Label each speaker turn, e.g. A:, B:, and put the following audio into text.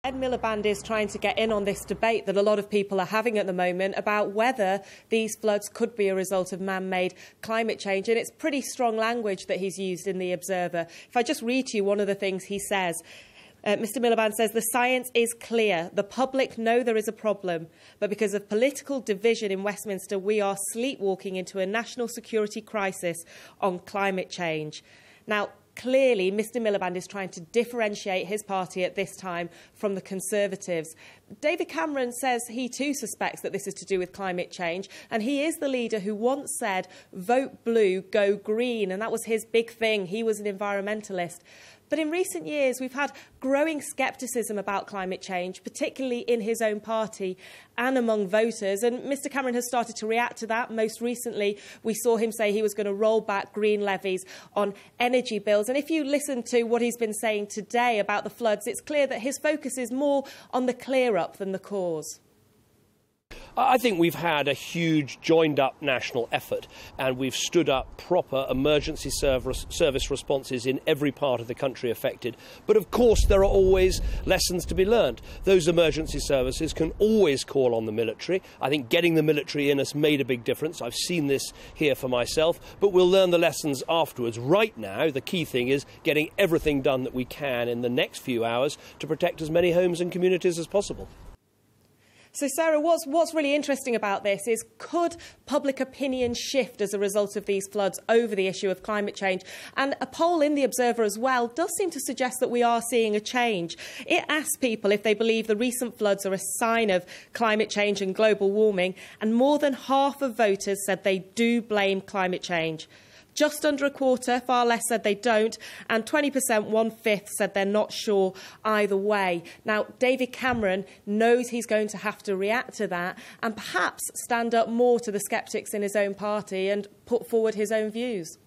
A: Ed Miliband is trying to get in on this debate that a lot of people are having at the moment about whether these floods could be a result of man-made climate change. And it's pretty strong language that he's used in The Observer. If I just read to you one of the things he says. Mr Miliband says, the science is clear. The public know there is a problem. But because of political division in Westminster, we are sleepwalking into a national security crisis on climate change. Now, clearly, Mr Miliband is trying to differentiate his party at this time from the Conservatives. David Cameron says he too suspects that this is to do with climate change, and he is the leader who once said, vote blue, go green, and that was his big thing. He was an environmentalist. But in recent years, we've had growing scepticism about climate change, particularly in his own party and among voters. And Mr Cameron has started to react to that. Most recently, we saw him say he was going to roll back green levies on energy bills. And if you listen to what he's been saying today about the floods, it's clear that his focus is more on the clear-up than the cause.
B: I think we've had a huge joined-up national effort, and we've stood up proper emergency service responses in every part of the country affected. But of course there are always lessons to be learned. Those emergency services can always call on the military. I think getting the military in has made a big difference. I've seen this here for myself, but we'll learn the lessons afterwards. Right now, the key thing is getting everything done that we can in the next few hours to protect as many homes and communities as possible.
A: So, Sarah, what's really interesting about this is, could public opinion shift as a result of these floods over the issue of climate change? And a poll in The Observer as well does seem to suggest that we are seeing a change. It asks people if they believe the recent floods are a sign of climate change and global warming, and more than half of voters said they do blame climate change. Just under a quarter, far less, said they don't, and 20%, 1/5, said they're not sure either way. Now, David Cameron knows he's going to have to react to that and perhaps stand up more to the sceptics in his own party and put forward his own views.